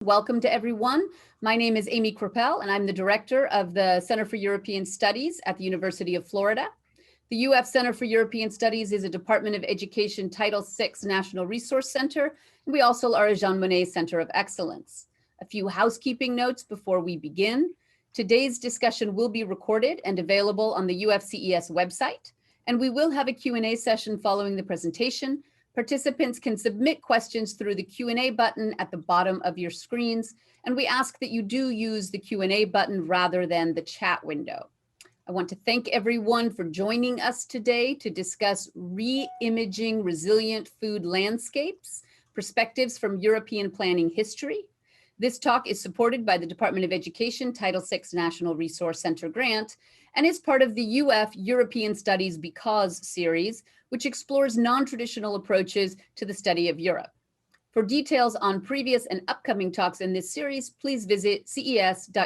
welcome to everyone. My name is Amy Krappel, and I'm the director of the Center for European Studies at the University of Florida. The UF Center for European Studies is a Department of Education Title VI National Resource Center, and we also are a Jean Monnet Center of Excellence. A few housekeeping notes before we begin. Today's discussion will be recorded and available on the UFCES website, and we will have a Q&A session following the presentation. Participants can submit questions through the Q&A button at the bottom of your screens, and we ask that you do use the Q&A button rather than the chat window. I want to thank everyone for joining us today to discuss re-imaging resilient food landscapes, perspectives from European planning history. This talk is supported by the Department of Education Title VI National Resource Center grant and is part of the UF European Studies Because series, which explores non-traditional approaches to the study of Europe. For details on previous and upcoming talks in this series, please visit ces.ufl.edu.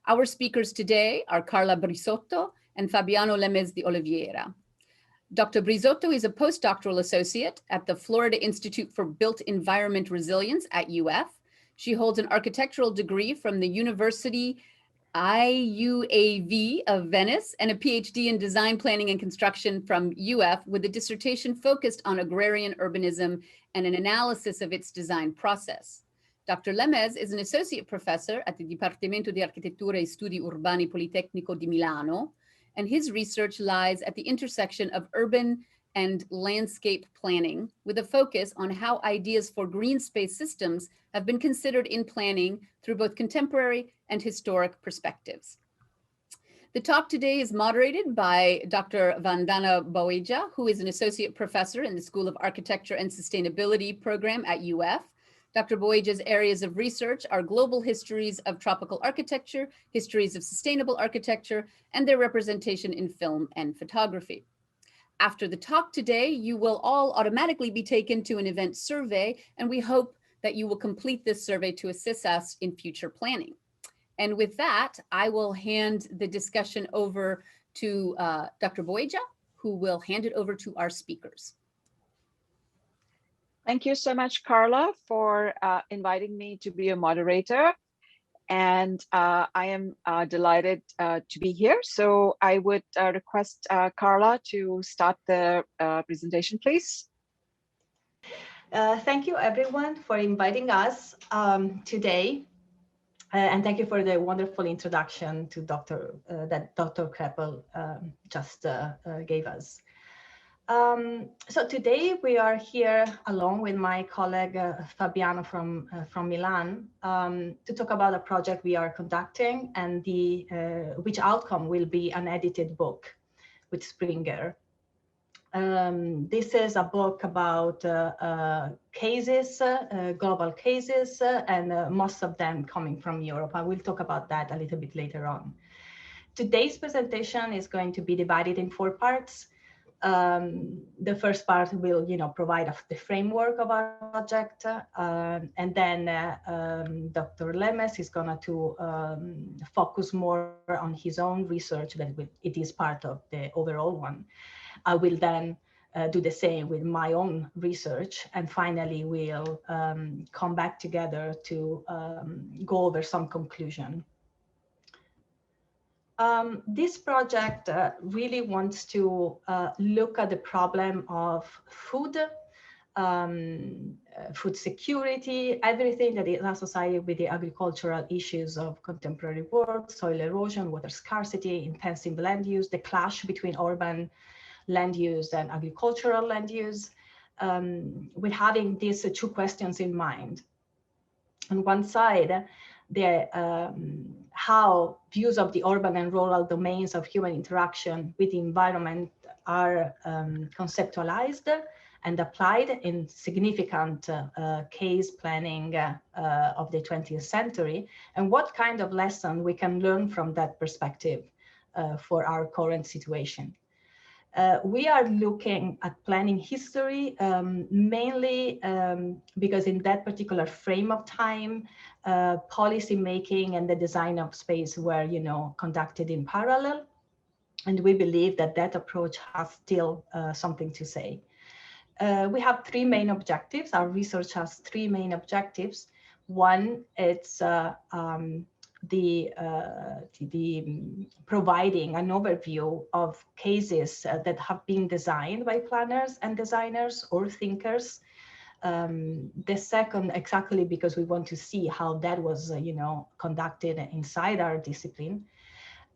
Our speakers today are Carla Brisotto and Fabiano Lemes de Oliveira. Dr. Brisotto is a postdoctoral associate at the Florida Institute for Built Environment Resilience at UF. She holds an architectural degree from the University IUAV of Venice and a PhD in design planning and construction from UF with a dissertation focused on agrarian urbanism and an analysis of its design process. Dr. Lemes is an associate professor at the Dipartimento di Architettura e Studi Urbani Politecnico di Milano, and his research lies at the intersection of urban and landscape planning with a focus on how ideas for green space systems have been considered in planning through both contemporary and historic perspectives. The talk today is moderated by Dr. Vandana Baweja, who is an associate professor in the School of Architecture and Sustainability program at UF. Dr. Baweja's areas of research are global histories of tropical architecture, histories of sustainable architecture, and their representation in film and photography. After the talk today, you will all automatically be taken to an event survey, and we hope that you will complete this survey to assist us in future planning. And with that, I will hand the discussion over to Dr. Baweja, who will hand it over to our speakers. Thank you so much, Carla, for inviting me to be a moderator. And I am delighted to be here. So I would request Carla to start the presentation, please. Thank you, everyone, for inviting us today. And thank you for the wonderful introduction to Dr. Krappel just gave us. So today we are here along with my colleague Fabiano from Milan to talk about a project we are conducting and which outcome will be an edited book with Springer. This is a book about cases, global cases, and most of them coming from Europe. I will talk about that a little bit later on. Today's presentation is going to be divided in 4 parts. The first part will, provide the framework of our project, and then Dr. Lemes is going to focus more on his own research, that it is part of the overall one. I will then do the same with my own research, and finally we'll come back together to go over some conclusion. This project really wants to look at the problem of food, food security, everything that is associated with the agricultural issues of contemporary world, soil erosion, water scarcity, intensive land use, the clash between urban land use and agricultural land use, with having these 2 questions in mind. On one side, how views of the urban and rural domains of human interaction with the environment are conceptualized and applied in significant case planning of the 20th century, and what kind of lesson we can learn from that perspective for our current situation. We are looking at planning history mainly because in that particular frame of time, policy making and the design of space were, conducted in parallel. And we believe that that approach has still something to say. We have three main objectives. Our research has three main objectives. One, it's providing an overview of cases that have been designed by planners and designers or thinkers. The second, exactly because we want to see how that was, conducted inside our discipline.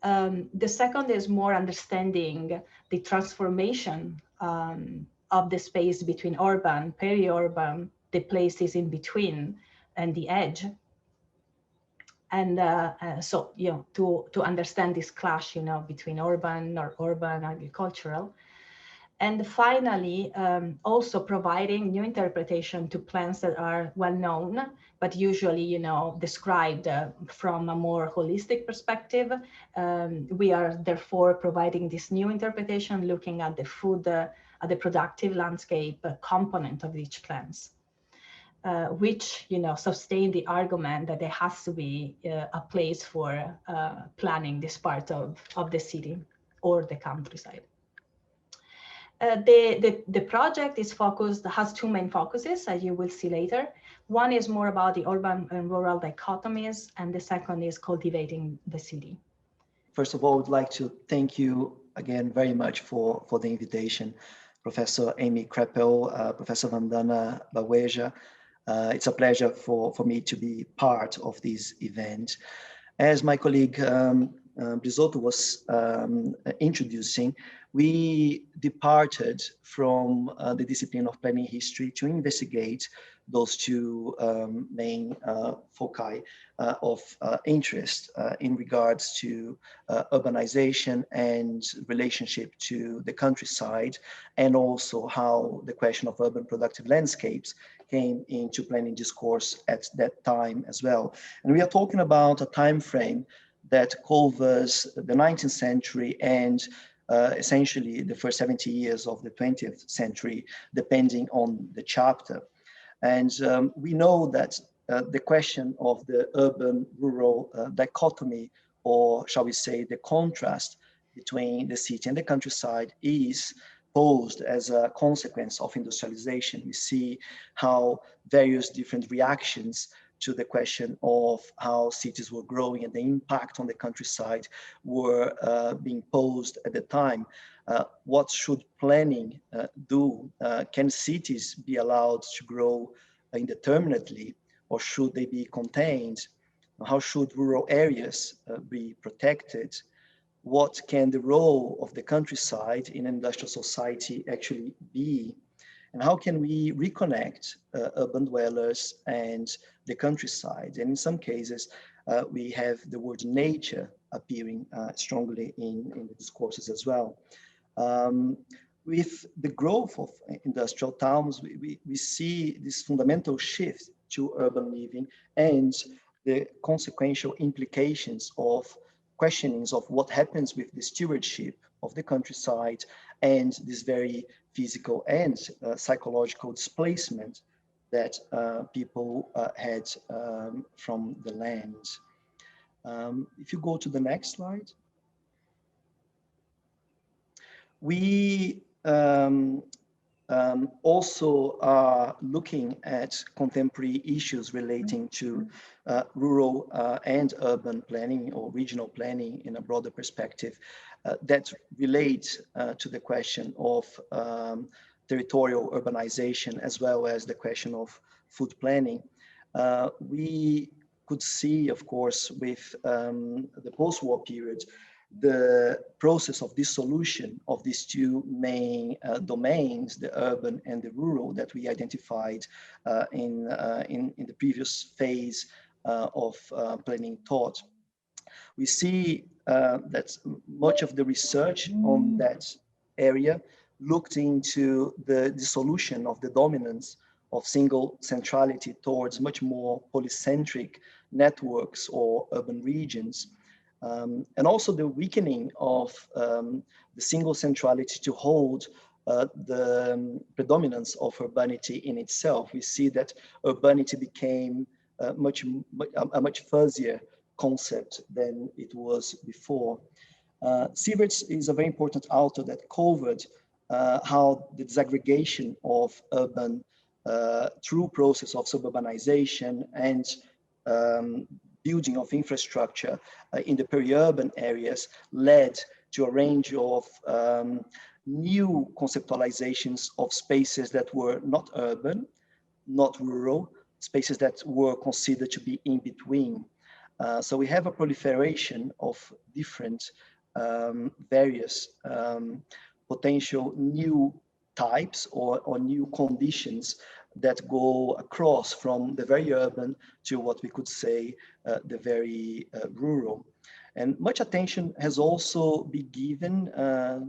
The second is more understanding the transformation of the space between urban, peri-urban, the places in between, and the edge. And so, to understand this clash, between urban or urban agricultural. And finally, also providing new interpretation to plans that are well known, but usually, described from a more holistic perspective. We are therefore providing this new interpretation, looking at the food, at the productive landscape component of each plans. Which sustain the argument that there has to be a place for planning this part of the city or the countryside. The project is has two main focuses, as you will see later. One is more about the urban and rural dichotomies, and the second is cultivating the city. First of all, I would like to thank you again very much for the invitation, Professor Amy Kreppel, Professor Vandana, Baweja. It's a pleasure for me to be part of this event. As my colleague Brisotto was introducing, we departed from the discipline of planning history to investigate those two main foci of interest in regards to urbanization and relationship to the countryside, and also how the question of urban productive landscapes came into planning discourse at that time as well. And we are talking about a time frame that covers the 19th century and essentially the first 70 years of the 20th century, depending on the chapter. And we know that the question of the urban-rural dichotomy, or shall we say the contrast between the city and the countryside, is posed as a consequence of industrialization. We see how various different reactions to the question of how cities were growing and the impact on the countryside were being posed at the time. What should planning do? Can cities be allowed to grow indeterminately, or should they be contained? How should rural areas be protected? What can the role of the countryside in an industrial society actually be? And how can we reconnect urban dwellers and the countryside? And in some cases, we have the word nature appearing strongly in the discourses as well. With the growth of industrial towns, we see this fundamental shift to urban living and the consequential implications of questionings of what happens with the stewardship of the countryside and this very physical and psychological displacement that people had from the land. If you go to the next slide. We also are looking at contemporary issues relating to rural and urban planning or regional planning in a broader perspective that relate to the question of territorial urbanization, as well as the question of food planning. We could see, of course, with the post-war period, the process of dissolution of these two main domains, the urban and the rural, that we identified in the previous phase of planning thought. We see that much of the research on that area looked into the dissolution of the dominance of single centrality towards much more polycentric networks or urban regions. And also the weakening of the single centrality to hold the predominance of urbanity in itself. We see that urbanity became a much fuzzier concept than it was before. Sieverts is a very important author that covered how the disaggregation of urban through process of suburbanization and building of infrastructure in the peri-urban areas led to a range of new conceptualizations of spaces that were not urban, not rural, spaces that were considered to be in between. So we have a proliferation of different various potential new types or new conditions that go across from the very urban to what we could say the very rural. And much attention has also been given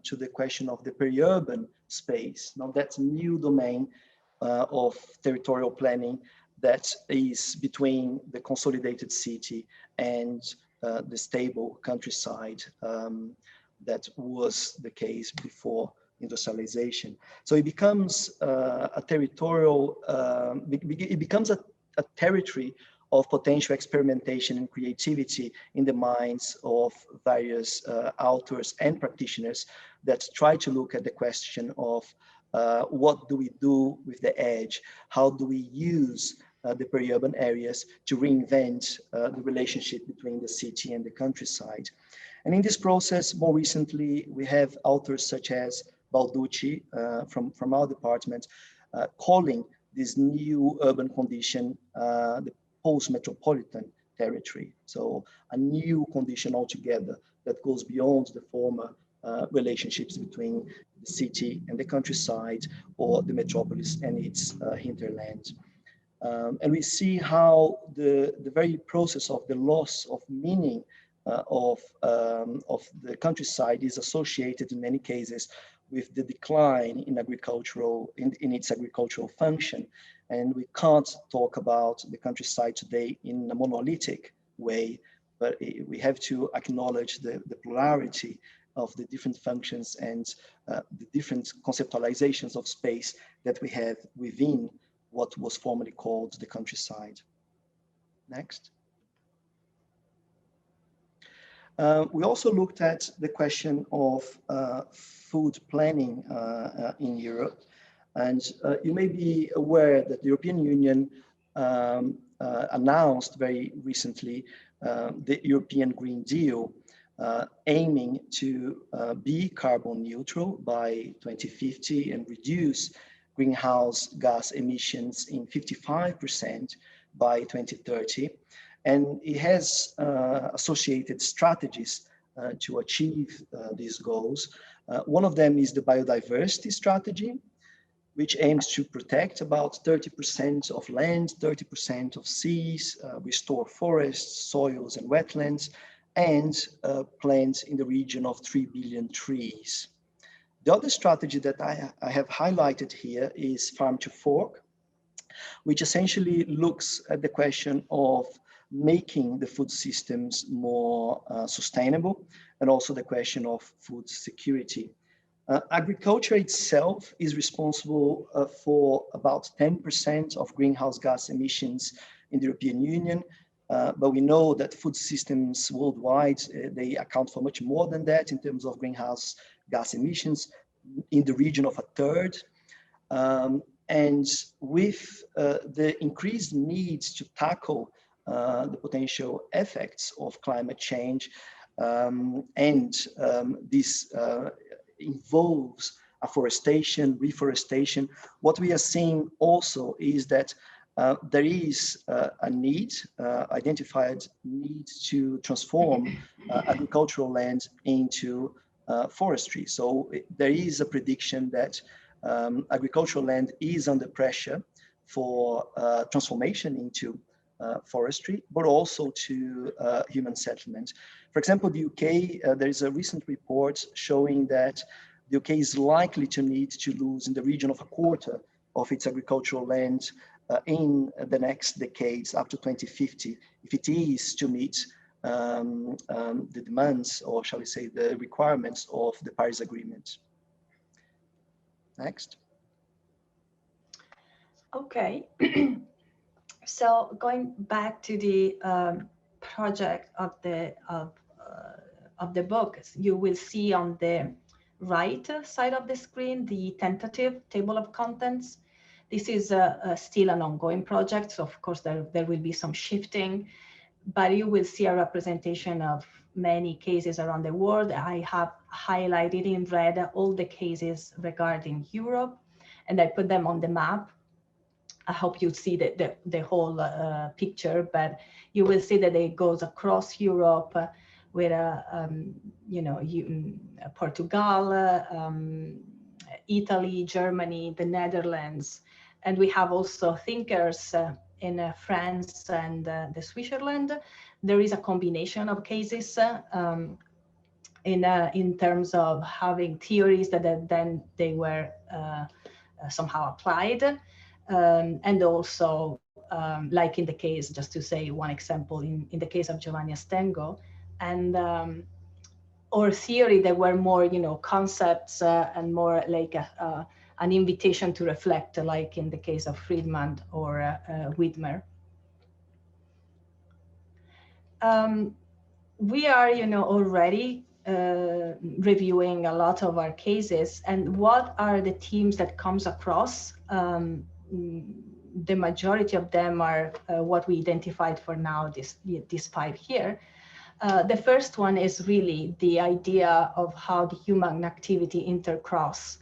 to the question of the peri-urban space. Now that's a new domain of territorial planning that is between the consolidated city and the stable countryside that was the case before industrialization. So it becomes a territorial, it becomes a territory of potential experimentation and creativity in the minds of various authors and practitioners that try to look at the question of what do we do with the edge? How do we use the peri-urban areas to reinvent the relationship between the city and the countryside? And in this process, more recently, we have authors such as Balducci from our department calling this new urban condition the post-metropolitan territory. So a new condition altogether that goes beyond the former relationships between the city and the countryside or the metropolis and its hinterland. And we see how the very process of the loss of meaning of the countryside is associated in many cases with the decline in its agricultural function. And we can't talk about the countryside today in a monolithic way, but we have to acknowledge the plurality of the different functions and the different conceptualizations of space that we have within what was formerly called the countryside. Next. We also looked at the question of food planning in Europe. And you may be aware that the European Union announced very recently the European Green Deal, aiming to be carbon neutral by 2050 and reduce greenhouse gas emissions in 55% by 2030. And it has associated strategies to achieve these goals. One of them is the biodiversity strategy, which aims to protect about 30% of land, 30% of seas, restore forests, soils, and wetlands, and plant in the region of 3 billion trees. The other strategy that I have highlighted here is Farm to Fork, which essentially looks at the question of making the food systems more sustainable, and also the question of food security. Agriculture itself is responsible for about 10% of greenhouse gas emissions in the European Union, but we know that food systems worldwide, they account for much more than that in terms of greenhouse gas emissions, in the region of a third. And with the increased needs to tackle the potential effects of climate change, this involves afforestation, reforestation. What we are seeing also is that there is a need, identified need to transform agricultural land into forestry. So there is a prediction that agricultural land is under pressure for transformation into forestry, but also to human settlement. For example, the UK, there is a recent report showing that the UK is likely to need to lose in the region of a quarter of its agricultural land in the next decades up to 2050, if it is to meet the demands, or shall we say, the requirements of the Paris Agreement. Next. Okay. So going back to the project of the book, you will see on the right side of the screen, the tentative table of contents. This is still an ongoing project, so of course there will be some shifting, but you will see a representation of many cases around the world. I have highlighted in red all the cases regarding Europe, and I put them on the map. I hope you see the whole picture, but you will see that it goes across Europe with, Portugal, Italy, Germany, the Netherlands, and we have also thinkers in France and the Switzerland. There is a combination of cases in terms of having theories that then they were somehow applied. And also, like in the case, just to say one example, in the case of Giovanni Astengo, and or theory that were more, concepts and more like an invitation to reflect, like in the case of Friedman or Widmer. We are, already reviewing a lot of our cases, and what are the themes that comes across. The majority of them are what we identified for now, these 5 here. The first one is really the idea of how the human activity intercross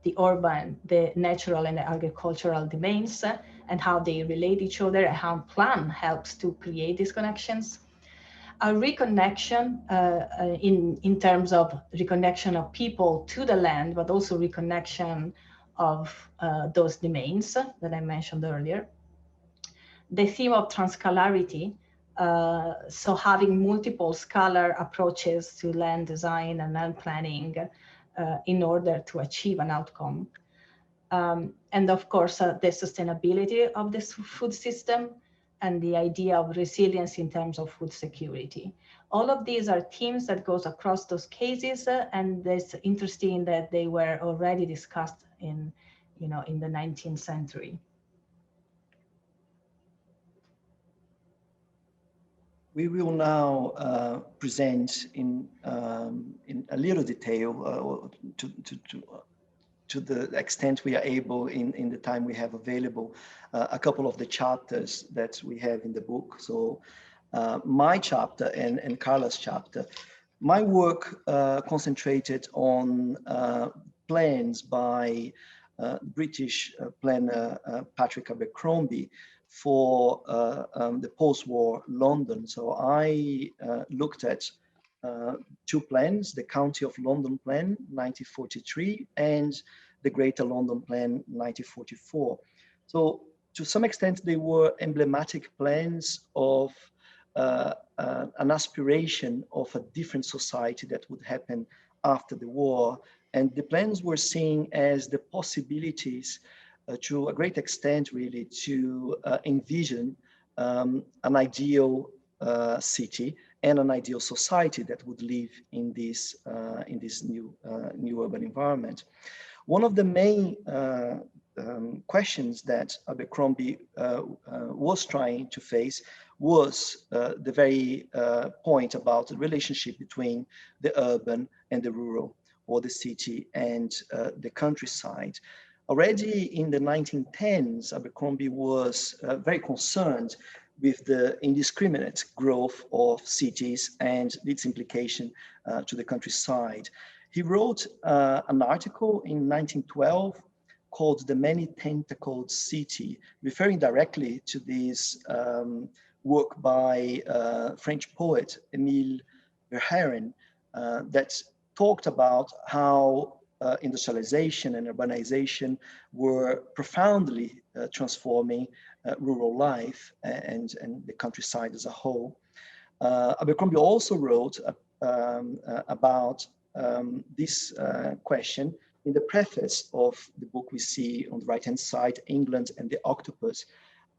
the urban, the natural and the agricultural domains, and how they relate each other, and how plan helps to create these connections. A reconnection in terms of reconnection of people to the land, but also reconnection of those domains that I mentioned earlier. The theme of transcalarity, so having multiple scalar approaches to land design and land planning in order to achieve an outcome. And of course, the sustainability of this food system and the idea of resilience in terms of food security. All of these are themes that goes across those cases, and it's interesting that they were already discussed in the 19th century. We will now present in a little detail to the extent we are able in the time we have available, a couple of the chapters that we have in the book. So my chapter and Carla's chapter, my work concentrated on plans by British planner Patrick Abercrombie for the post-war London. So I looked at 2 plans, the County of London Plan, 1943, and the Greater London Plan, 1944. So to some extent, they were emblematic plans of an aspiration of a different society that would happen after the war. And the plans were seen as the possibilities to a great extent, really, to envision an ideal city and an ideal society that would live in this new urban environment. One of the main questions that Abercrombie was trying to face was the very point about the relationship between the urban and the rural, or the city and the countryside. Already in the 1910s, Abercrombie was very concerned with the indiscriminate growth of cities and its implication to the countryside. He wrote an article in 1912 called The Many Tentacled City, referring directly to this work by French poet Émile Verhaeren that talked about how industrialization and urbanization were profoundly transforming rural life and the countryside as a whole. Abercrombie also wrote about this question in the preface of the book we see on the right-hand side, England and the Octopus,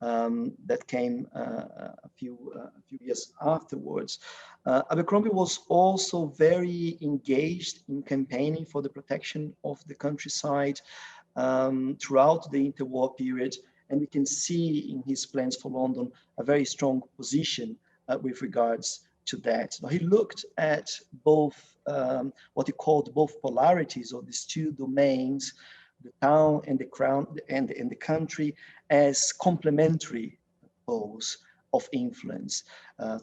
that came a few years afterwards. Abercrombie was also very engaged in campaigning for the protection of the countryside throughout the interwar period, and we can see in his plans for London a very strong position with regards to that. Now, he looked at both what he called both polarities of these two domains, the town and the crown and the country, as complementary poles of influence.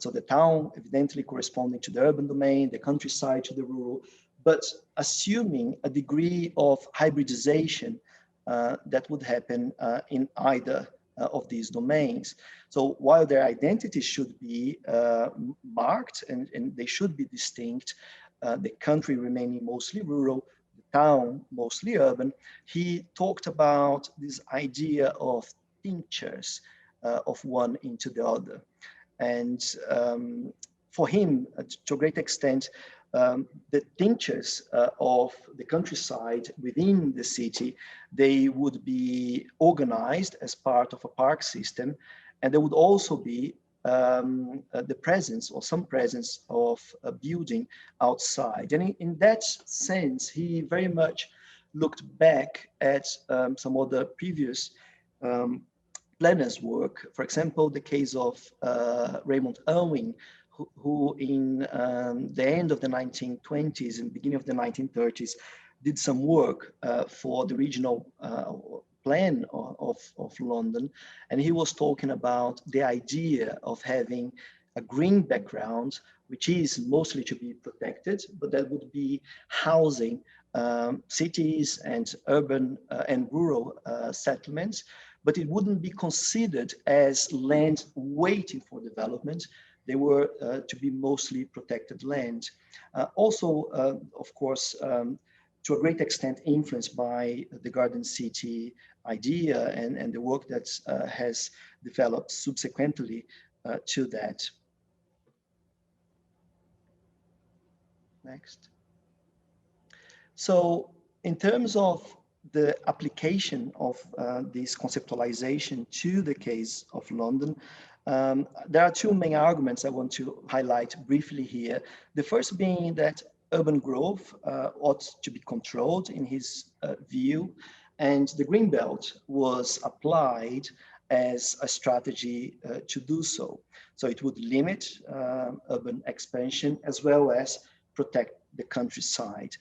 So the town evidently corresponding to the urban domain, the countryside to the rural, but assuming a degree of hybridization that would happen in either of these domains. So while their identities should be marked and they should be distinct, the country remaining mostly rural, the town mostly urban, he talked about this idea of tinctures of one into the other. And for him, to a great extent, the tinctures of the countryside within the city, they would be organized as part of a park system, and there would also be the presence or some presence of a building outside. And in that sense, he very much looked back at some other previous planners' work. For example, the case of Raymond Irwin, who in the end of the 1920s and beginning of the 1930s did some work for the regional plan of London. And he was talking about the idea of having a green background, which is mostly to be protected, but that would be housing cities and urban and rural settlements, but it wouldn't be considered as land waiting for development. They were to be mostly protected land. Also, of course, to a great extent influenced by the garden city idea and the work that has developed subsequently to that. Next. So in terms of the application of this conceptualization to the case of London, there are two main arguments I want to highlight briefly here. The first being that urban growth ought to be controlled in his view, and the Greenbelt was applied as a strategy to do so. So it would limit urban expansion as well as protect the countryside.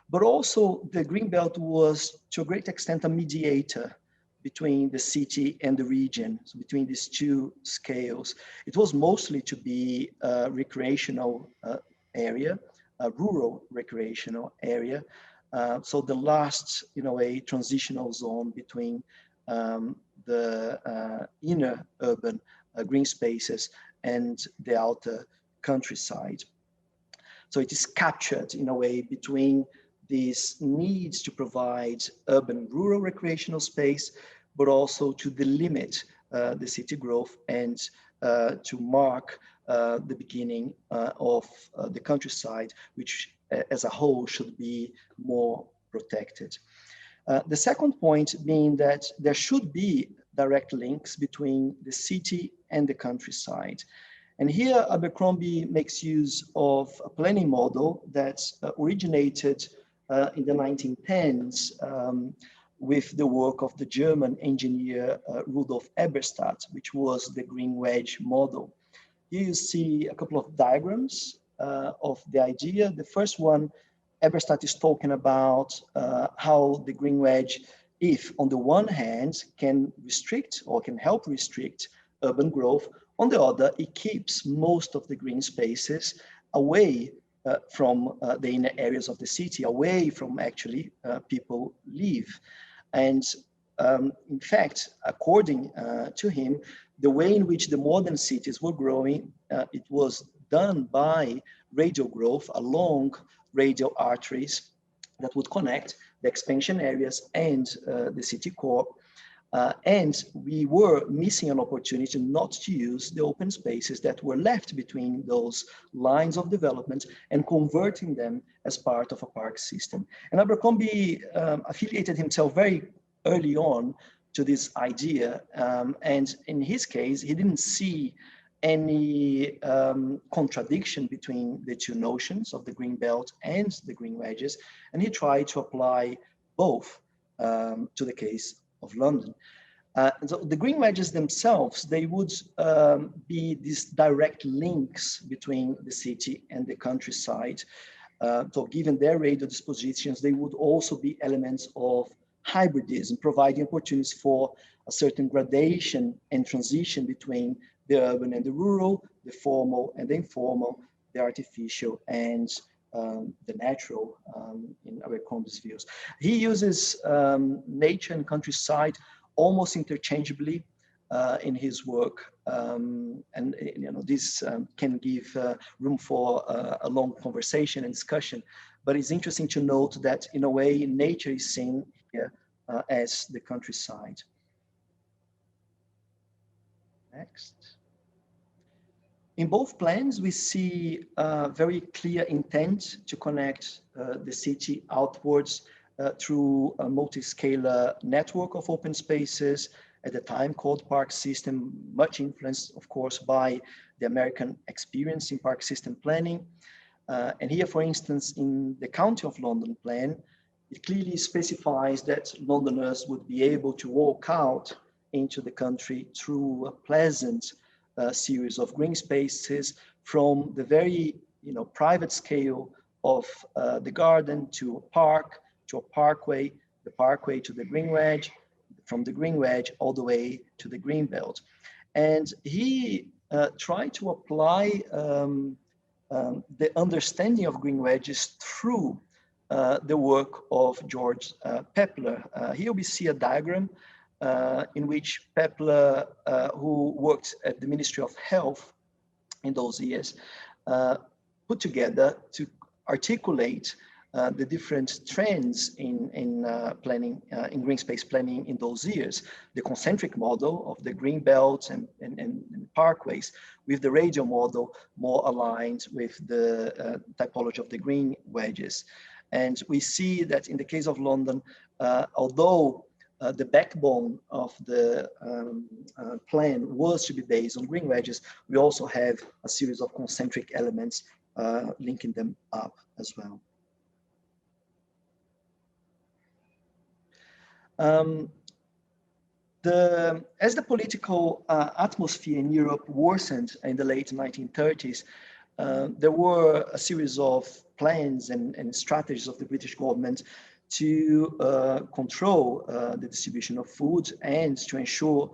But also the Greenbelt was to a great extent a mediator between the city and the region, so between these two scales. It was mostly to be a recreational area, a rural recreational area. So the last, a transitional zone between the inner urban green spaces and the outer countryside. So it is captured in a way between these needs to provide urban rural recreational space, but also to delimit the city growth and to mark the beginning of the countryside, which as a whole should be more protected. The second point being that there should be direct links between the city and the countryside. And here Abercrombie makes use of a planning model that originated in the 1910s with the work of the German engineer Rudolf Eberstadt, which was the green wedge model. Here you see a couple of diagrams of the idea. The first one, Eberstadt is talking about how the green wedge, if on the one hand can restrict or can help restrict urban growth, on the other, it keeps most of the green spaces away from the inner areas of the city, away from actually people live. And in fact, according to him, the way in which the modern cities were growing, it was done by radial growth along radial arteries that would connect the expansion areas and the city core. And we were missing an opportunity not to use the open spaces that were left between those lines of development and converting them as part of a park system. And Abercrombie affiliated himself very early on to this idea. And in his case, he didn't see any contradiction between the two notions of the green belt and the green wedges. And he tried to apply both to the case of London. So the green wedges themselves, they would be these direct links between the city and the countryside. So given their radial dispositions, they would also be elements of hybridism, providing opportunities for a certain gradation and transition between the urban and the rural, the formal and the informal, the artificial and the natural in Abercrombie's views. He uses nature and countryside almost interchangeably in his work, and this can give room for a long conversation and discussion. But it's interesting to note that in a way, nature is seen here as the countryside. Next. In both plans, we see a very clear intent to connect the city outwards through a multi-scalar network of open spaces, at the time called park system, much influenced, of course, by the American experience in park system planning. And here, for instance, in the County of London plan, it clearly specifies that Londoners would be able to walk out into the country through a pleasant series of green spaces, from the very private scale of the garden to a park, to a parkway, the parkway to the green wedge, from the green wedge all the way to the green belt. And he tried to apply the understanding of green wedges through the work of George Pepler. Here we see a diagram in which Pepler, who worked at the Ministry of Health in those years, put together to articulate the different trends in planning, in green space planning in those years. The concentric model of the green belts and parkways, with the radial model more aligned with the typology of the green wedges. And we see that in the case of London, although the backbone of the plan was to be based on green wedges, we also have a series of concentric elements linking them up as well. As the political atmosphere in Europe worsened in the late 1930s, there were a series of plans and strategies of the British government to control the distribution of food and to ensure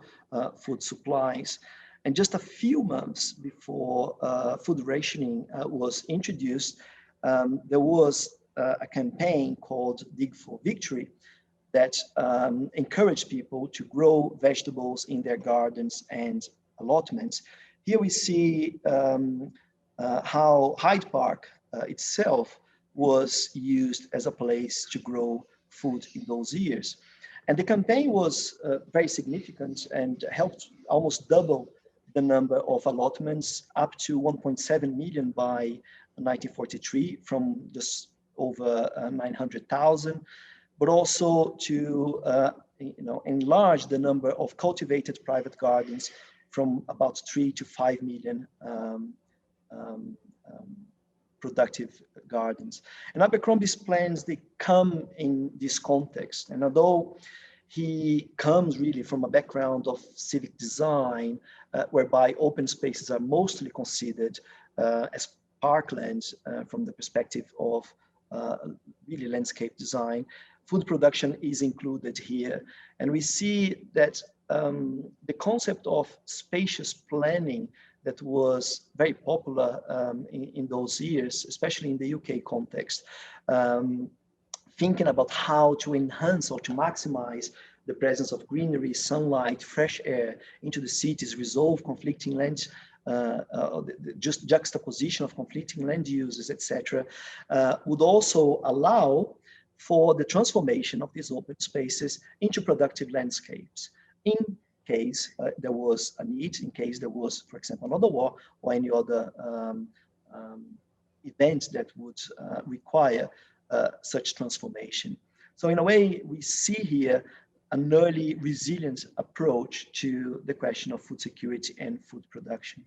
food supplies. And just a few months before food rationing was introduced, there was a campaign called Dig for Victory that encouraged people to grow vegetables in their gardens and allotments. Here we see how Hyde Park itself was used as a place to grow food in those years. And the campaign was very significant and helped almost double the number of allotments, up to 1.7 million by 1943 from just over 900,000, but also to enlarge the number of cultivated private gardens from about 3 to 5 million productive gardens. And Abercrombie's plans, they come in this context. And although he comes really from a background of civic design, whereby open spaces are mostly considered as parklands from the perspective of really landscape design, food production is included here. And we see that the concept of spacious planning that was very popular in those years, especially in the UK context, thinking about how to enhance or to maximize the presence of greenery, sunlight, fresh air into the cities, resolve conflicting land, just juxtaposition of conflicting land uses, etc., would also allow for the transformation of these open spaces into productive landscapes in case there was a need, in case there was, for example, another war or any other event that would require such transformation. So in a way, we see here an early resilient approach to the question of food security and food production.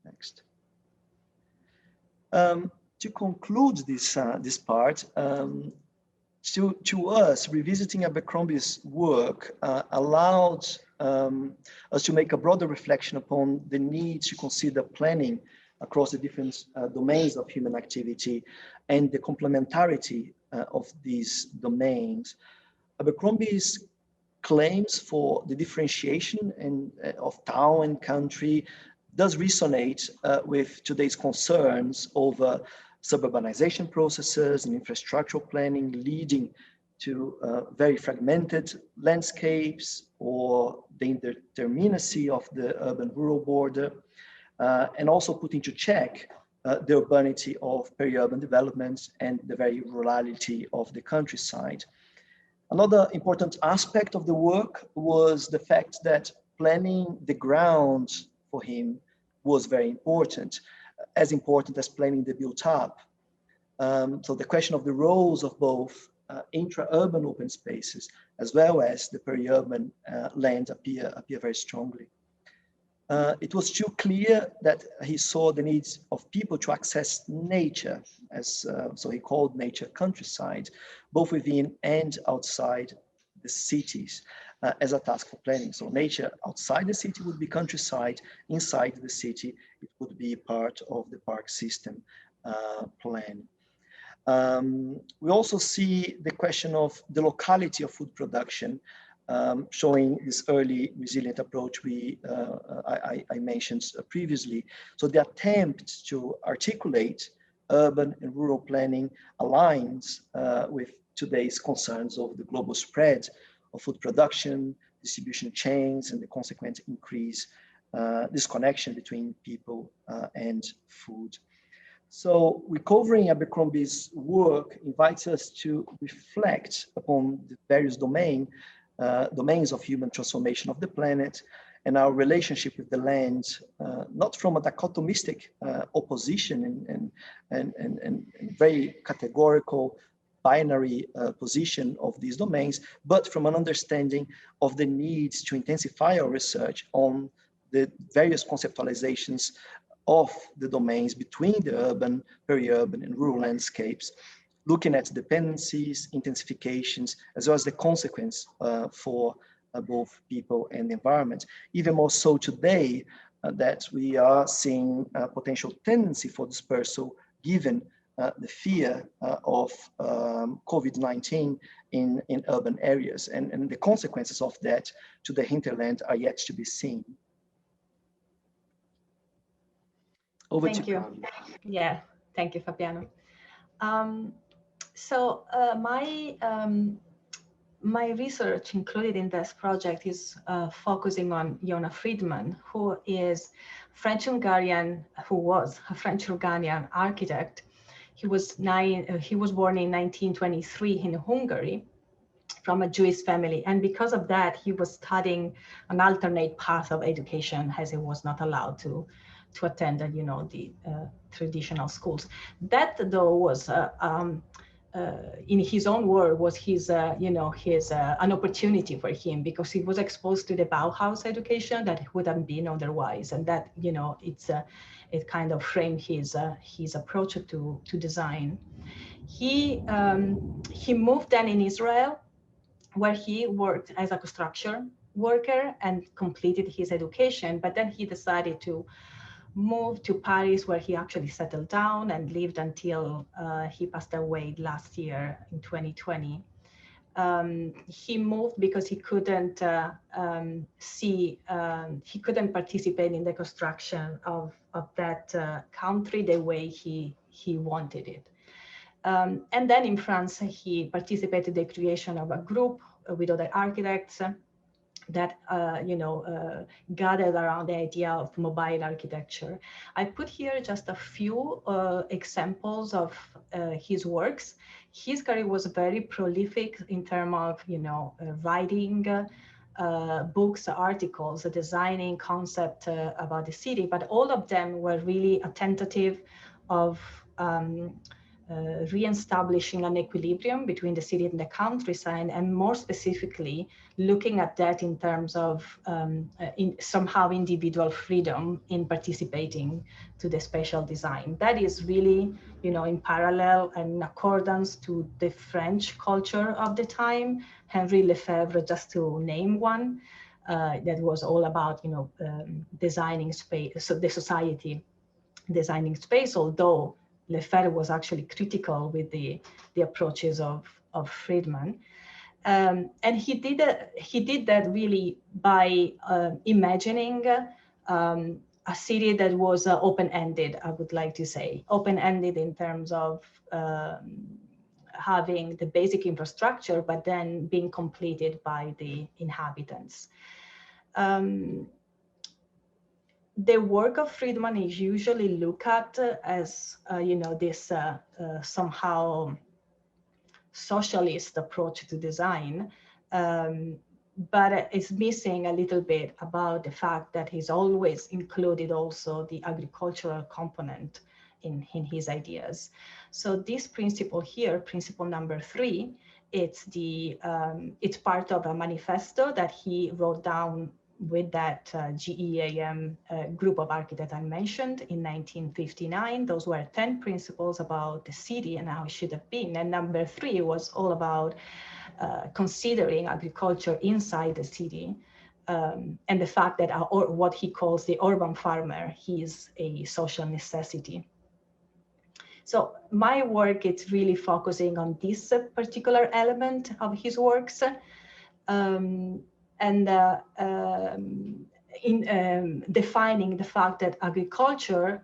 Next. To conclude this part, to us, revisiting Abercrombie's work allowed us to make a broader reflection upon the need to consider planning across the different domains of human activity and the complementarity of these domains. Abercrombie's claims for the differentiation of town and country does resonate with today's concerns over suburbanization processes and infrastructural planning leading to very fragmented landscapes or the indeterminacy of the urban-rural border, and also put into check the urbanity of peri-urban developments and the very rurality of the countryside. Another important aspect of the work was the fact that planning the ground for him was very important as planning the built-up. So the question of the roles of both intra-urban open spaces as well as the peri-urban land appear very strongly. It was too clear that he saw the needs of people to access nature, so he called nature countryside, both within and outside the cities as a task for planning. So nature outside the city would be countryside, inside the city it would be part of the park system plan. We also see the question of the locality of food production, showing this early resilient approach I mentioned previously. So the attempt to articulate urban and rural planning aligns with today's concerns of the global spread of food production, distribution chains, and the consequent increase disconnection between people and food. So recovering Abercrombie's work invites us to reflect upon the various domains of human transformation of the planet and our relationship with the land, not from a dichotomistic opposition and very categorical binary position of these domains, but from an understanding of the needs to intensify our research on the various conceptualizations of the domains between the urban, peri-urban, and rural landscapes, looking at dependencies, intensifications, as well as the consequence for both people and the environment. Even more so today that we are seeing a potential tendency for dispersal given the fear of COVID-19 in urban areas, and the consequences of that to the hinterland are yet to be seen. Over to you. Yeah, thank you, Fabiano. My research included in this project is focusing on Yona Friedman, who was a French-Hungarian architect. He was born in 1923 in Hungary from a Jewish family, and because of that, he was studying an alternate path of education as he was not allowed to attend, the traditional schools. That, though, was in his own word, was an opportunity for him, because he was exposed to the Bauhaus education that would have been otherwise, and that it kind of framed his approach to design. He moved then in Israel, where he worked as a construction worker and completed his education, but then he decided to moved to Paris, where he actually settled down and lived until he passed away last year in 2020. He moved because he couldn't he couldn't participate in the construction of that country the way he wanted it. And then in France, he participated in the creation of a group with other architects that gathered around the idea of mobile architecture. I put here just a few examples of his works. His career was very prolific in terms of writing books, articles, designing concept about the city, but all of them were really a tentative of re-establishing an equilibrium between the city and the countryside, and more specifically, looking at that in terms of somehow individual freedom in participating to the spatial design. That is really, in parallel and in accordance to the French culture of the time. Henri Lefebvre, just to name one, that was all about, designing space, so the society designing space, although Lefebvre was actually critical with the approaches of Friedman. And he did that really by imagining a city that was open-ended, I would like to say. Open-ended in terms of having the basic infrastructure, but then being completed by the inhabitants. The work of Friedman is usually looked at as, this somehow socialist approach to design, but it's missing a little bit about the fact that he's always included also the agricultural component in his ideas. So this principle here, principle number 3, it's part of a manifesto that he wrote down with that GEAM group of architects I mentioned in 1959. Those were 10 principles about the city and how it should have been. And number 3 was all about considering agriculture inside the city, and the fact that what he calls the urban farmer, he is a social necessity. So my work is really focusing on this particular element of his works. In defining the fact that agriculture,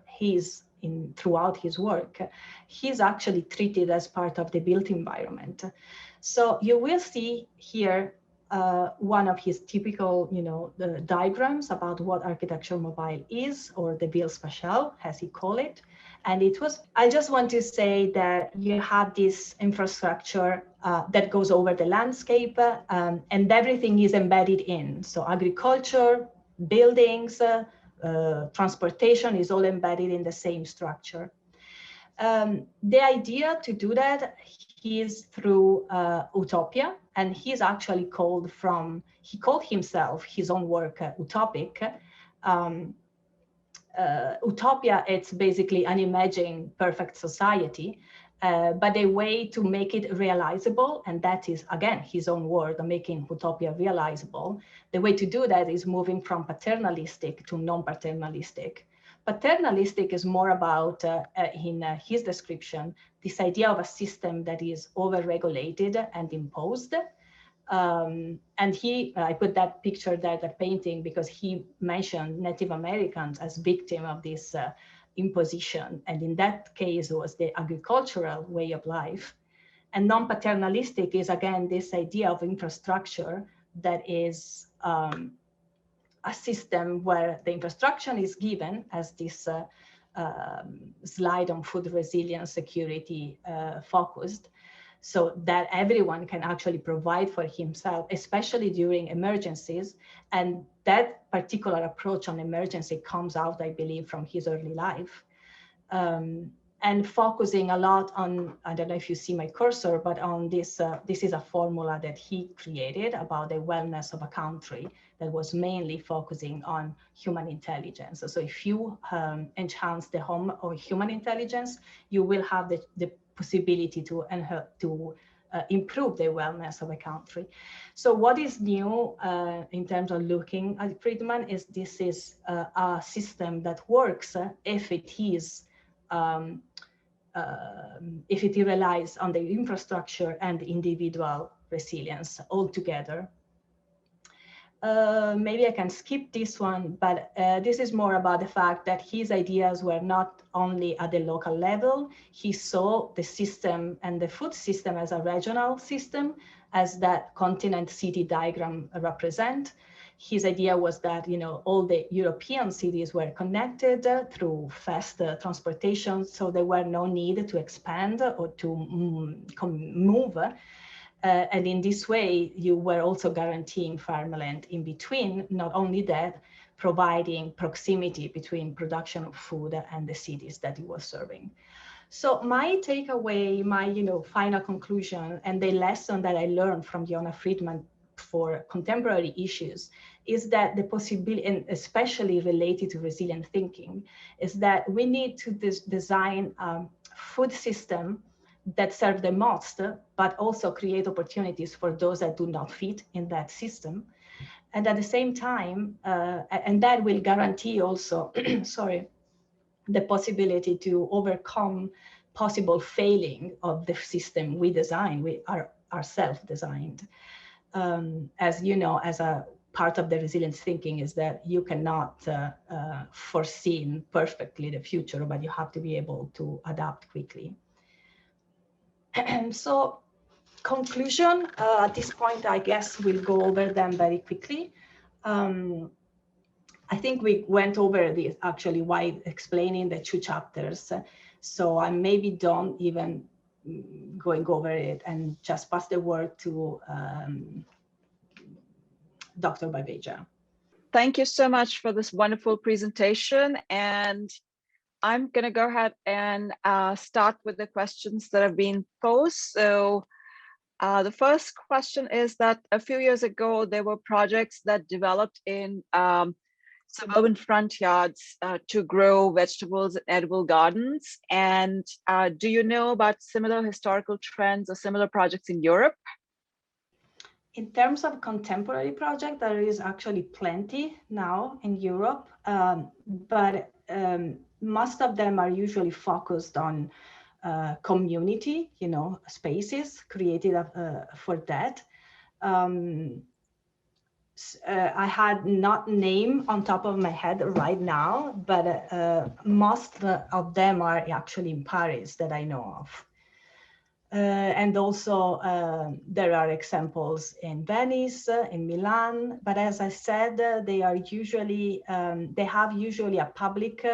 throughout his work, he's actually treated as part of the built environment. So you will see here one of his typical, the diagrams about what architecture mobile is, or the build spatial, as he call it. And I just want to say that you have this infrastructure that goes over the landscape, and everything is embedded in. So agriculture, buildings, transportation is all embedded in the same structure. The idea to do that is through utopia, and he's actually he called himself, his own work, utopic. Utopia, it's basically an imagined perfect society, but a way to make it realizable, and that is, again, his own word, making utopia realizable. The way to do that is moving from paternalistic to non-paternalistic. Paternalistic is more about, in his description, this idea of a system that is over-regulated and imposed. And I put that picture there, that painting, because he mentioned Native Americans as victim of this imposition. And in that case, it was the agricultural way of life. And non-paternalistic is, again, this idea of infrastructure that is a system where the infrastructure is given, as this slide on food resilience security focused, so that everyone can actually provide for himself, especially during emergencies. And that particular approach on emergency comes out, I believe, from his early life. And focusing a lot on, I don't know if you see my cursor, but on this, this is a formula that he created about the wellness of a country that was mainly focusing on human intelligence. So if you enhance the human intelligence, you will have the possibility to improve the wellness of a country. So what is new in terms of looking at Friedman is this is a system that works if it relies on the infrastructure and individual resilience all together. Maybe I can skip this one, but this is more about the fact that his ideas were not only at the local level. He saw the system and the food system as a regional system, as that continent-city diagram represent. His idea was that, all the European cities were connected through fast transportation, so there were no need to expand or to move. And in this way, you were also guaranteeing farmland in between. Not only that, providing proximity between production of food and the cities that he was serving. So my takeaway, my final conclusion, and the lesson that I learned from Yona Friedman for contemporary issues is that the possibility, and especially related to resilient thinking, is that we need to design a food system that serve the most, but also create opportunities for those that do not fit in that system. And at the same time, and that will guarantee also, sorry, the possibility to overcome possible failing of the system we design, we are self-designed. As you know, as a part of the resilience thinking is that you cannot foresee perfectly the future, but you have to be able to adapt quickly. So conclusion, at this point, I guess we'll go over them very quickly. I think we went over the actually why explaining the 2 chapters. So I maybe don't even going over it and just pass the word to Dr. Baweja. Thank you so much for this wonderful presentation. And I'm going to go ahead and start with the questions that have been posed. So the first question is that a few years ago, there were projects that developed in suburban front yards to grow vegetables in edible gardens. And do you know about similar historical trends or similar projects in Europe? In terms of contemporary project, there is actually plenty now in Europe, but most of them are usually focused on community, spaces created for that. I had not name on top of my head right now, but most of them are actually in Paris that I know of. And also there are examples in Venice, in Milan, but as I said, they are usually, they have usually a public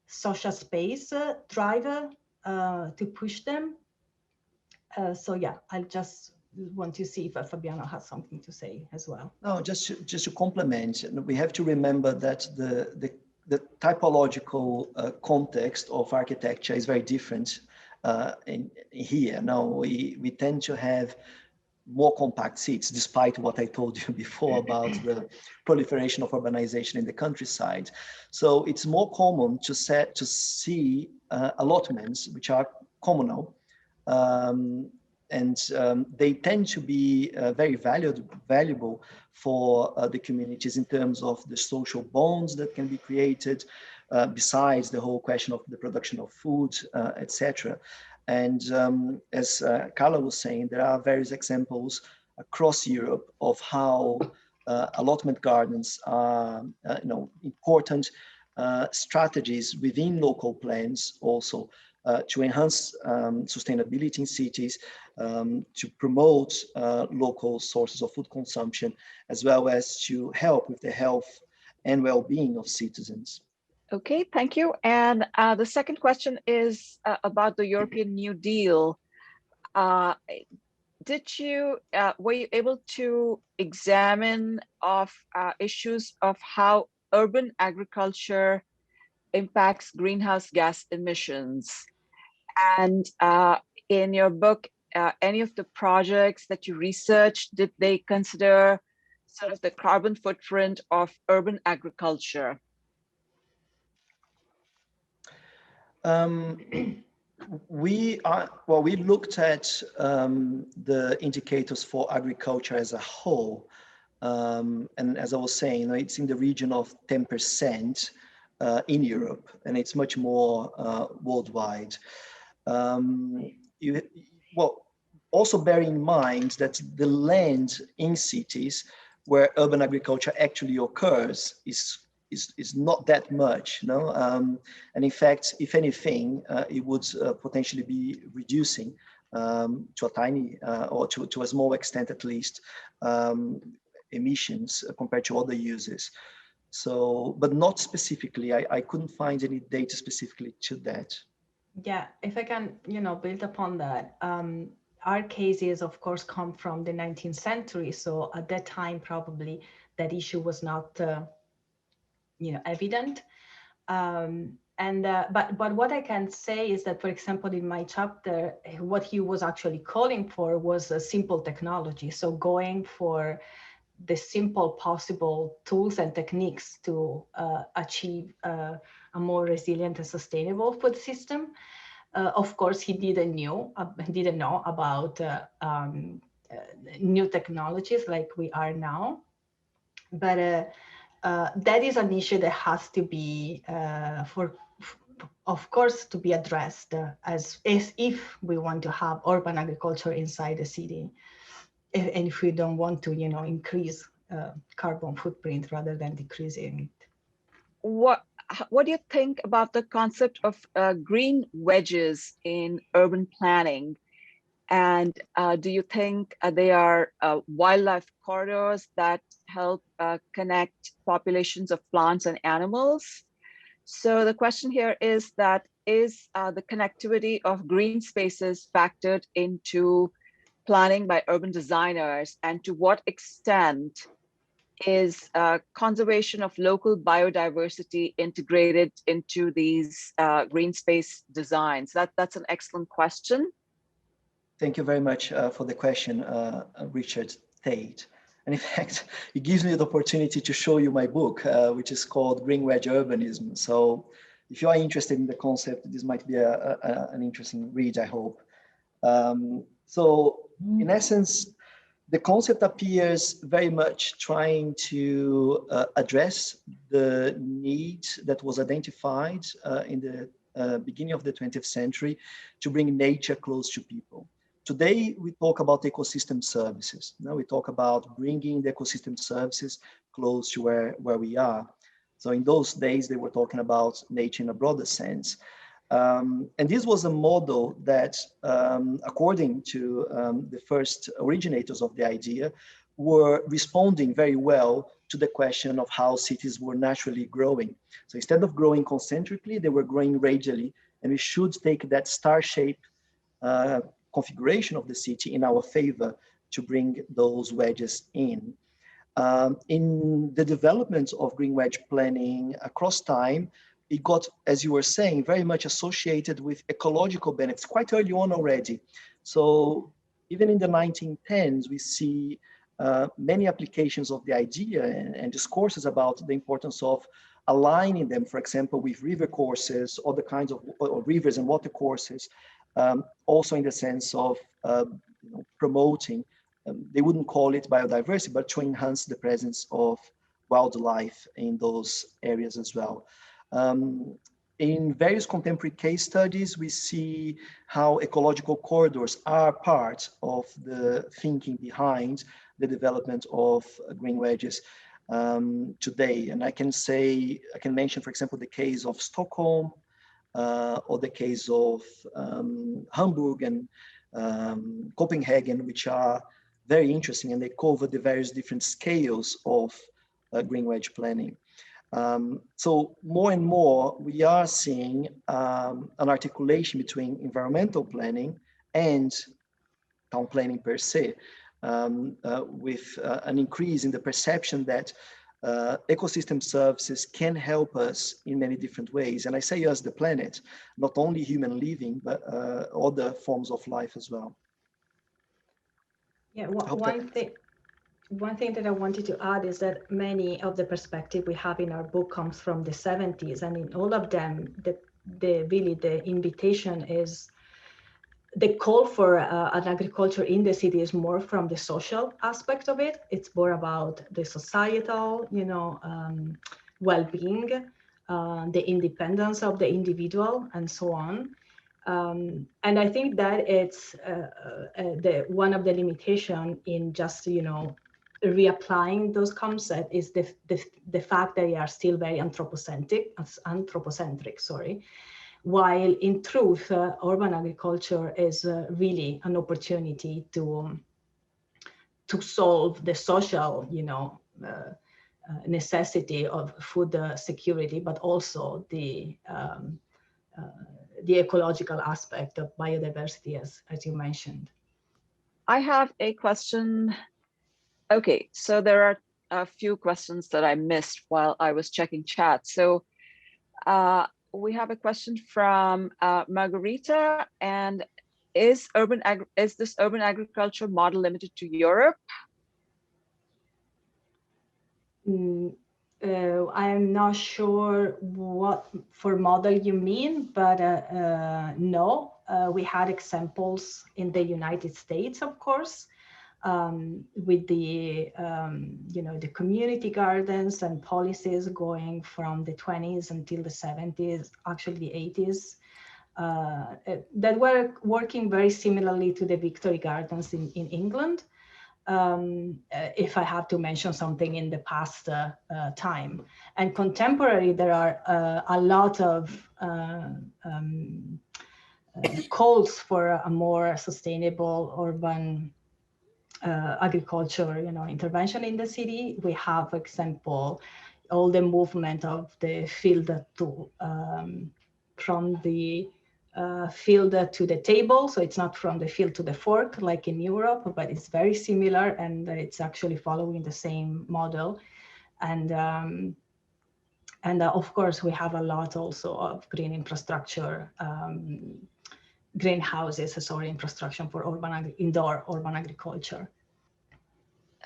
social space driver to push them. So yeah, I'll just want to see if Fabiano has something to say as well. No, just to complement, we have to remember that the typological context of architecture is very different in here. Now we tend to have more compact seats, despite what I told you before about the proliferation of urbanization in the countryside. So it's more common to see allotments, which are communal, and they tend to be very valuable for the communities in terms of the social bonds that can be created, besides the whole question of the production of food, etc. And as Carla was saying, there are various examples across Europe of how allotment gardens are important strategies within local plans also to enhance sustainability in cities, to promote local sources of food consumption, as well as to help with the health and well-being of citizens. Okay, thank you. And the second question is about the European New Deal. Were you able to examine issues of how urban agriculture impacts greenhouse gas emissions? And in your book, any of the projects that you researched, did they consider sort of the carbon footprint of urban agriculture? We looked at the indicators for agriculture as a whole, and as I was saying, it's in the region of 10% in Europe, and it's much more worldwide. Also bear in mind that the land in cities where urban agriculture actually occurs is not that much, and in fact, if anything, it would potentially be reducing to a tiny or to a small extent at least emissions compared to other uses. So, but not specifically. I couldn't find any data specifically to that. Yeah, if I can, build upon that. Our cases, of course, come from the 19th century. So at that time, probably that issue was not evident. But what I can say is that, for example, in my chapter, what he was actually calling for was a simple technology. So going for the simple possible tools and techniques to achieve a more resilient and sustainable food system. Of course, he didn't know about new technologies like we are now. But that is an issue that has to be, of course, to be addressed as if we want to have urban agriculture inside the city, and if we don't want to, increase carbon footprint rather than decreasing it. What do you think about the concept of green wedges in urban planning? And do you think they are wildlife corridors that help connect populations of plants and animals? So the question here is that, is the connectivity of green spaces factored into planning by urban designers, and to what extent is conservation of local biodiversity integrated into these green space designs? That's an excellent question. Thank you very much for the question, Richard Tate. And in fact, it gives me the opportunity to show you my book, which is called Green Wedge Urbanism. So if you are interested in the concept, this might be an interesting read, I hope. So in essence, the concept appears very much trying to address the need that was identified in the beginning of the 20th century to bring nature close to people. Today, we talk about ecosystem services. Now we talk about bringing the ecosystem services close to where we are. So in those days, they were talking about nature in a broader sense. And this was a model that, according to the first originators of the idea, were responding very well to the question of how cities were naturally growing. So instead of growing concentrically, they were growing radially, and we should take that star-shaped configuration of the city in our favor to bring those wedges in. In the development of green wedge planning across time, it got, as you were saying, very much associated with ecological benefits quite early on already. So even in the 1910s, we see many applications of the idea and discourses about the importance of aligning them, for example, with river courses, other kinds of rivers and water courses, also in the sense of promoting, they wouldn't call it biodiversity, but to enhance the presence of wildlife in those areas as well. In various contemporary case studies, we see how ecological corridors are part of the thinking behind the development of green wedges today. And I can mention, for example, the case of Stockholm, or the case of Hamburg and Copenhagen, which are very interesting, and they cover the various different scales of green wedge planning. So more and more, we are seeing an articulation between environmental planning and town planning per se, with an increase in the perception that ecosystem services can help us in many different ways. And I say us, the planet, not only human living, but other forms of life as well. Yeah, one thing that I wanted to add is that many of the perspective we have in our book comes from the 70s, and in all of them, the invitation is, the call for an agriculture in the city is more from the social aspect of it. It's more about the societal, well-being, the independence of the individual, and so on. And I think that it's one of the limitations in just, reapplying those concepts is the fact that they are still very anthropocentric, while in truth, urban agriculture is really an opportunity to solve the social, necessity of food security, but also the ecological aspect of biodiversity, as you mentioned. I have a question. Okay, so there are a few questions that I missed while I was checking chat. So we have a question from Margarita, and is this urban agriculture model limited to Europe? I'm not sure what for model you mean, but no, we had examples in the United States, of course, with the the community gardens and policies going from the 20s until the 70s, actually the 80s, that were working very similarly to the Victory Gardens in England. If I have to mention something in the past time. And contemporary, there are a lot of calls for a more sustainable urban agriculture, intervention in the city. We have, for example, all the movement of the field to from the field to the table. So it's not from the field to the fork like in Europe, but it's very similar, and it's actually following the same model. And of course, we have a lot also of green infrastructure, greenhouses, infrastructure for indoor urban agriculture.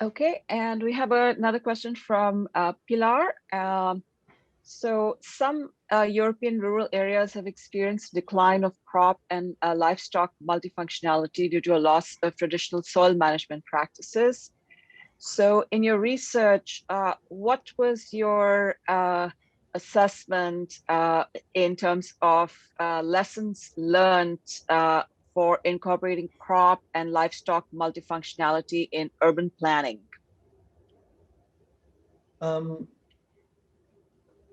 Okay, and we have another question from Pilar. So some European rural areas have experienced decline of crop and livestock multifunctionality due to a loss of traditional soil management practices. So in your research, what was your assessment in terms of lessons learned for incorporating crop and livestock multifunctionality in urban planning?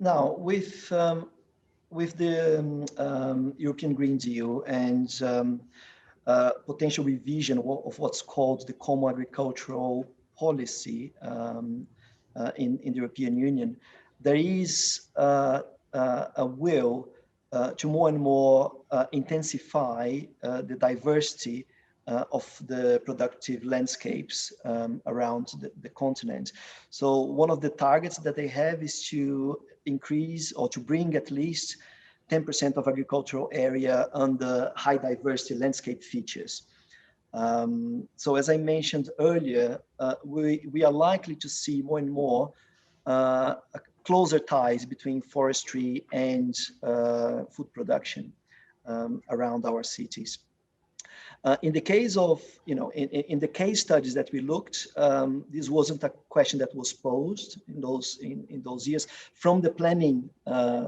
Now, with the European Green Deal and potential revision of what's called the Common Agricultural Policy in the European Union, there is a will to more and more intensify the diversity of the productive landscapes around the continent. So one of the targets that they have is to increase or to bring at least 10% of agricultural area under high diversity landscape features. So as I mentioned earlier, we are likely to see more and more closer ties between forestry and food production around our cities. In the case of, in the case studies that we looked, this wasn't a question that was posed in those years from the planning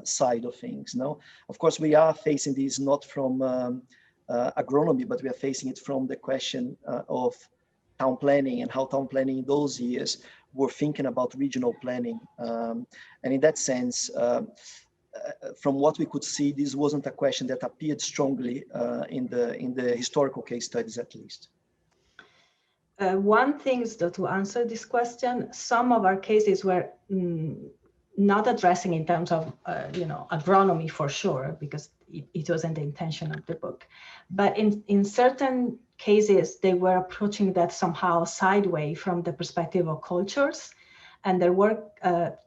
side of things. No, of course we are facing this not from agronomy, but we are facing it from the question of town planning and how town planning in those years were thinking about regional planning. And in that sense, from what we could see, this wasn't a question that appeared strongly in the historical case studies, at least. One thing is that to answer this question, some of our cases were not addressing in terms of agronomy for sure, because it wasn't the intention of the book. But in certain cases, they were approaching that somehow sideways from the perspective of cultures. And there were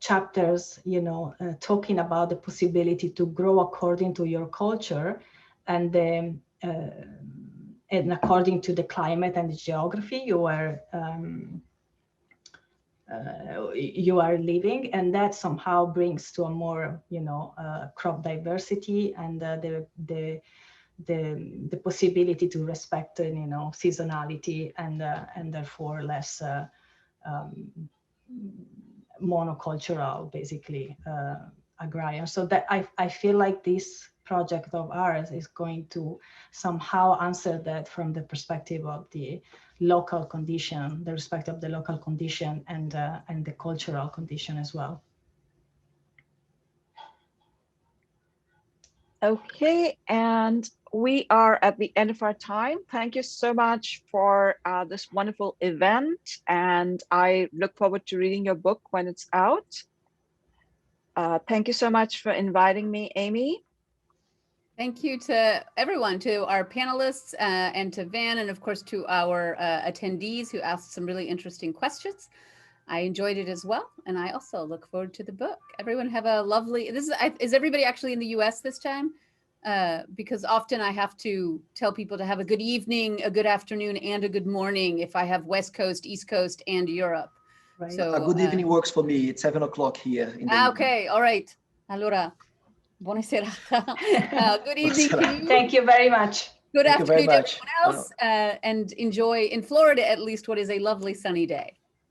chapters, talking about the possibility to grow according to your culture and according to the climate and the geography you are living, and that somehow brings to a more, crop diversity and the possibility to respect, seasonality and therefore less. Monocultural, basically, agrarian. So that I feel like this project of ours is going to somehow answer that from the perspective of the local condition, the respect of the local condition and the cultural condition as well. Okay, and we are at the end of our time. Thank you so much for this wonderful event, and I look forward to reading your book when it's out. Thank you so much for inviting me, Amy. Thank you to everyone, to our panelists and to Van, and of course to our attendees who asked some really interesting questions. I enjoyed it as well, and I also look forward to the book. Everyone have a lovely, is everybody actually in the US this time? Because often I have to tell people to have a good evening, a good afternoon, and a good morning if I have West Coast, East Coast, and Europe. Right. So a good evening works for me. It's 7 o'clock here in the okay, all right. Allora, buonasera. Good evening to you. Thank you very much. Good Thank you very afternoon to much. everyone else, and enjoy, in Florida at least, what is a lovely sunny day.